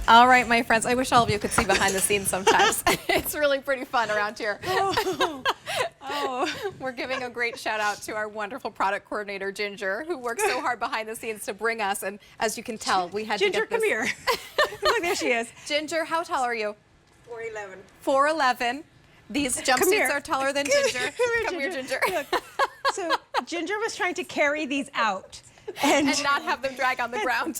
All right, my friends, I wish all of you could see behind the scenes sometimes. It's really pretty fun around here. We're giving a great shout out to our wonderful product coordinator, Ginger, who works so hard behind the scenes to bring us. And as you can tell, we had Ginger, to get this. Ginger, come here. Look, there she is. Ginger, how tall are you? 4'11". 4'11". These jumpsuits are taller than Ginger. Come here, Ginger. Look. So Ginger was trying to carry these out. And not have them drag on the ground.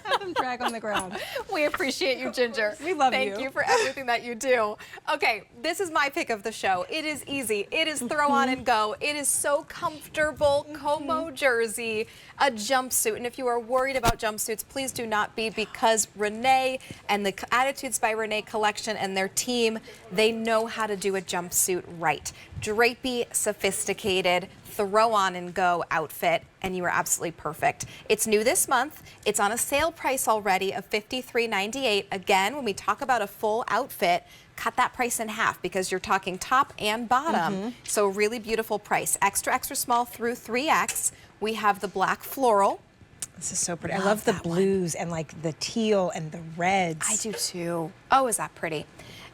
Have them drag on the ground. We appreciate you, Ginger. We love you. Thank you for everything that you do. Okay, this is my pick of the show. It is easy. It is throw on and go. It is so comfortable. Como jersey, a jumpsuit. And if you are worried about jumpsuits, please do not be, because Renee and the Attitudes by Renee collection and their team, they know how to do a jumpsuit right. Drapey, sophisticated, throw on and go outfit, and you are absolutely perfect. It's new this month. It's on a sale price already of $53.98. Again, when we talk about a full outfit, cut that price in half because you're talking top and bottom. So really beautiful price. Extra, extra small through 3X. We have the black floral. This is so pretty. I love the blues and like the teal and the reds. I do too. Oh, is that pretty?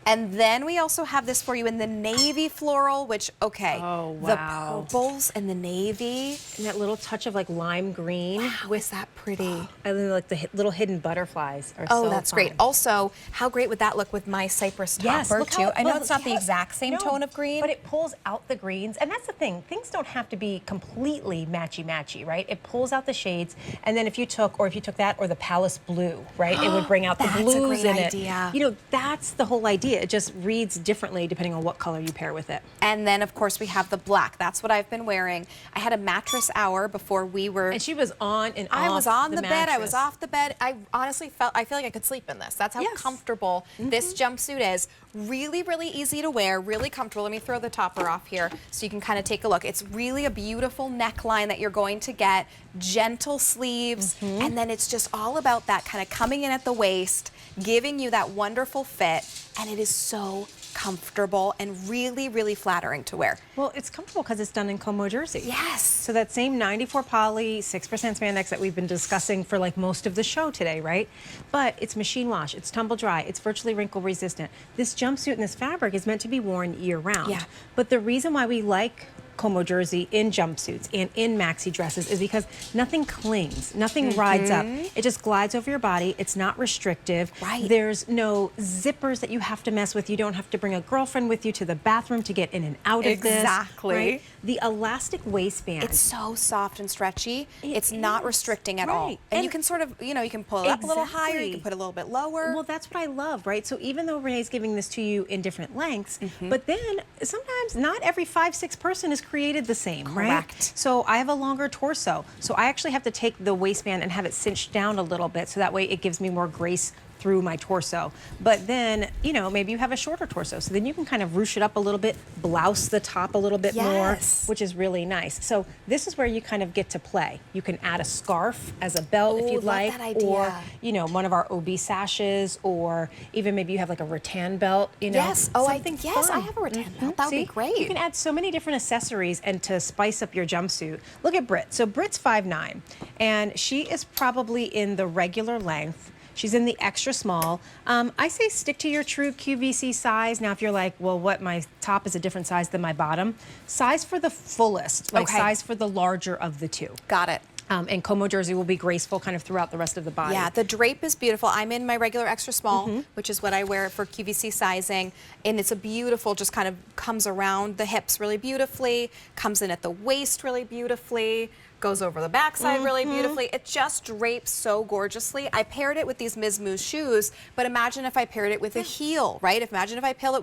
And then we also have this for you in the navy floral, which, okay, the purples and the navy. And that little touch of like lime green. Wow, is that pretty? I like the little hidden butterflies are Oh, so that's fun. great. Also, how great would that look with my cypress topper, look too? how- I know look, it's not the look, exact same no, tone of green. but it pulls out the greens. And that's the thing. Things don't have to be completely matchy-matchy, right? It pulls out the shades. And then if you took that or the Palace blue, right? It would bring out the That's a blues great in idea. it. You know, that's the whole idea. It just reads differently depending on what color you pair with it. And then, of course, we have the black. That's what I've been wearing. I had a mattress hour before we were... And she was on and off I was on the bed. I mattress. was off the bed. I honestly I feel like I could sleep in this. That's how comfortable this jumpsuit is. Really, really easy to wear, really comfortable. Let me throw the topper off here so you can kind of take a look. It's really a beautiful neckline that you're going to get, gentle sleeves, and then it's just all about that kind of coming in at the waist, giving you that wonderful fit, and it is so comfortable and really, really flattering to wear. Well, it's comfortable because it's done in Como jersey. Yes. So that same 94 poly, 6% spandex that we've been discussing for like most of the show today, right? But it's machine wash, it's tumble dry, it's virtually wrinkle resistant. This jumpsuit and this fabric is meant to be worn year round. Yeah. But the reason why we like Como jersey in jumpsuits and in maxi dresses is because nothing clings, nothing rides up. It just glides over your body. It's not restrictive. Right. There's no zippers that you have to mess with. You don't have to bring a girlfriend with you to the bathroom to get in and out of this. Exactly. Right? The elastic waistband. It's so soft and stretchy. It's not restricting at all. Right. And you can sort of, you know, you can pull it up a little higher, you can put it a little bit lower. Well, that's what I love, right? So even though Renee's giving this to you in different lengths, but then sometimes not every 5'6" person is created the same, right? Correct. So I have a longer torso. So I actually have to take the waistband and have it cinched down a little bit so that way it gives me more grace through my torso. But then, you know, maybe you have a shorter torso. So then you can kind of ruche it up a little bit, blouse the top a little bit more, which is really nice. So this is where you kind of get to play. You can add a scarf as a belt if you'd like, that idea. or, you know, one of our OB sashes, or even maybe you have like a rattan belt, you know. Yes. Oh, something yes, fun. I have a rattan belt. That would be See? great. You can add so many different accessories and to spice up your jumpsuit. Look at Britt. So Britt's 5'9", and she is probably in the regular length. She's in the extra small. I say stick to your true QVC size. Now, if you're like, well, what, my top is a different size than my bottom, size for the fullest, like size for the larger of the two. Got it. And Como jersey will be graceful kind of throughout the rest of the body. Yeah, the drape is beautiful. I'm in my regular extra small, which is what I wear for QVC sizing. And it's a beautiful, just kind of comes around the hips really beautifully, comes in at the waist really beautifully, goes over the backside really beautifully. It just drapes so gorgeously. I paired it with these Ms. Moose shoes, but imagine if I paired it with a heel, right? Imagine if I paired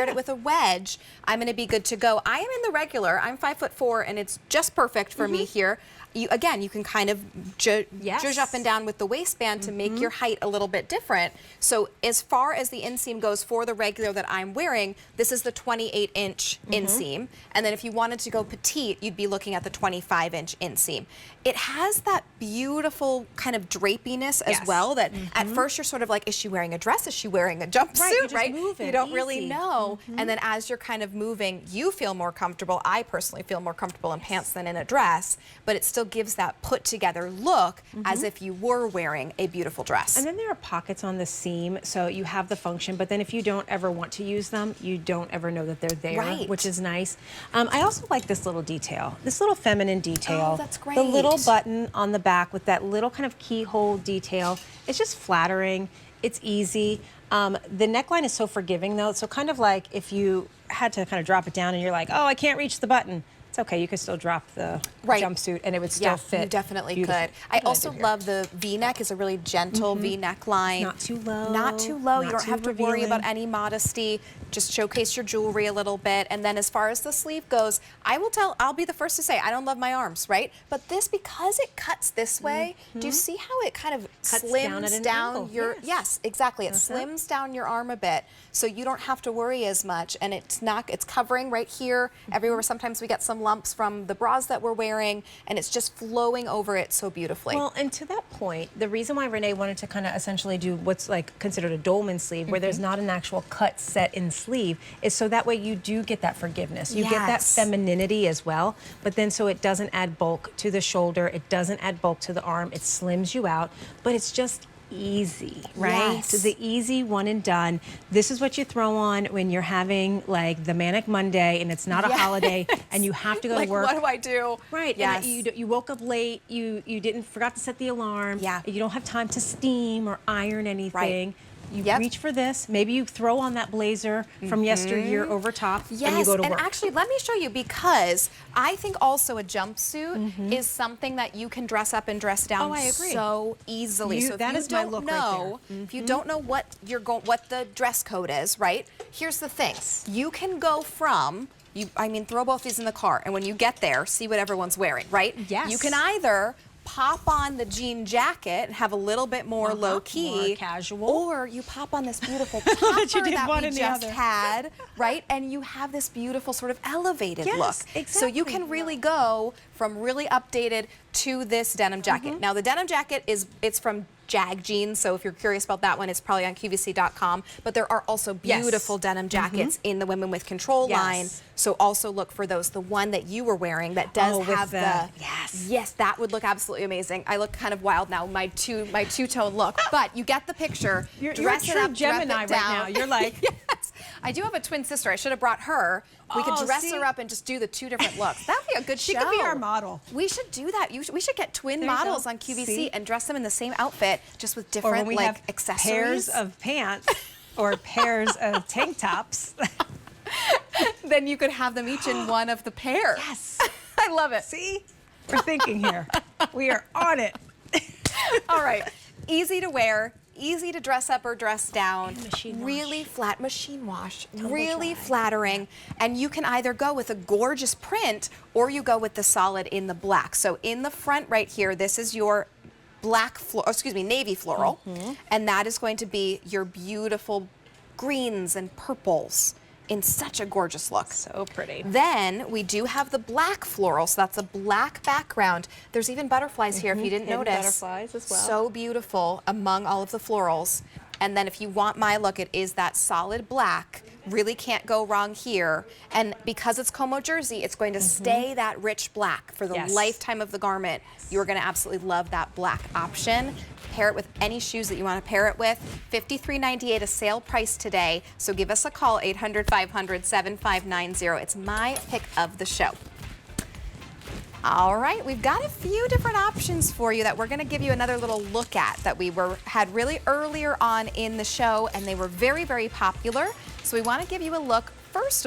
it with a wedge. I'm gonna be good to go. I am in the regular. I'm 5'4", and it's just perfect for me here. Again, you can kind of zhuzh up and down with the waistband to make your height a little bit different. So as far as the inseam goes for the regular that I'm wearing, this is the 28-inch inseam. And then if you wanted to go petite, you'd be looking at the 25-inch inseam. It has that beautiful kind of drapiness as well that at first you're sort of like, is she wearing a dress? Is she wearing a jumpsuit, right? You don't really know. And then as you're kind of moving, you feel more comfortable. I personally feel more comfortable in pants than in a dress, but it's still still gives that put together look as if you were wearing a beautiful dress. And then there are pockets on the seam, so you have the function, but then if you don't ever want to use them, you don't ever know that they're there, Right. which is nice. I also like this little detail, this little feminine detail. Oh, that's great. The little button on the back with that little kind of keyhole detail. It's just flattering. It's easy. The neckline is so forgiving, though, so kind of like if you had to kind of drop it down and you're like, oh, I can't reach the button. It's okay, you could still drop the jumpsuit and it would still fit. You definitely beautifully. could. I also love the V-neck. Is a really gentle V-neck line. Not too low. Not too low. You not don't too have to worry revealing. about any modesty. Just showcase your jewelry a little bit. And then as far as the sleeve goes, I'll be the first to say, I don't love my arms, right? But this, because it cuts this way, do you see how it kind of Cuts down at slims an down angle, your, yes. yes, exactly. It slims down your arm a bit, so you don't have to worry as much. And it's covering right here, everywhere. Sometimes we get some lumps from the bras that we're wearing, and it's just flowing over it so beautifully. Well, and to that point, the reason why Renee wanted to kind of essentially do what's like considered a dolman sleeve, where there's not an actual cut set in sleeve, is so that way you do get that forgiveness. You get that Yes. femininity as well, but then so it doesn't add bulk to the shoulder, it doesn't add bulk to the arm, it slims you out, but it's just easy, right? Yes. So the easy one and done. This is what you throw on when you're having like the manic Monday and it's not a holiday and you have to go like, to work. what do I do? Right. Yes. And you woke up late. You forgot to set the alarm. Yeah. You don't have time to steam or iron anything. You Yep. reach for this. Maybe you throw on that blazer from yesteryear over top, and you go to work. And actually, let me show you, because I think also a jumpsuit is something that you can dress up and dress down Oh, I agree. so easily. So if that you is my don't look right know, if you don't know what what the dress code is, right? Here's the thing: you can go from throw both these in the car, and when you get there, see what everyone's wearing, right? Yes. You can either pop on the jean jacket and have a little bit more low key, more casual, or you pop on this beautiful topper you did that one we and the just other. had, right? And you have this beautiful sort of elevated Yes, look. So you exactly. can really go from really updated to this denim jacket. Now the denim jacket it's from Jag jeans, so if you're curious about that one, it's probably on QVC.com. But there are also beautiful denim jackets in the Women with Control line. So also look for those. The one that you were wearing that does have the yes, that would look absolutely amazing. I look kind of wild now, my two-tone look, but you get the picture. You're Dress a it true up, Gemini dress it right down. now. You're like, yes, I do have a twin sister. I should have brought her. We could Oh, dress see? her up and just do the two different looks. That would be a good show. She could be our model. We should do that. We should get twin There you models go. on QVC See? and dress them in the same outfit, just with Or different when we have accessories. pairs of pants or pairs of tank tops. Then you could have them each in one of the pairs. Yes. I love it. See? We're thinking here. We are on it. All right. Easy to wear, easy to dress up or dress down. machine wash. Really flat machine wash. Really flattering. And you can either go with a gorgeous print or you go with the solid in the black. So in the front right here, this is your navy floral. And that is going to be your beautiful greens and purples in such a gorgeous look. so pretty. Then we do have the black floral, so that's a black background. There's even butterflies here if you didn't Hidden notice. butterflies as well. So beautiful among all of the florals. And then if you want my look, it is that solid black. Really can't go wrong here. And because it's Como jersey, it's going to stay that rich black for the Yes. lifetime of the garment. You're going to absolutely love that black option. Pair it with any shoes that you want to pair it with. $53.98 a sale price today. So give us a call, 800-500-7590. It's my pick of the show. All right, we've got a few different options for you that we're going to give you another little look at that we had really earlier on in the show, and they were very, very popular. So we want to give you a look, first of all,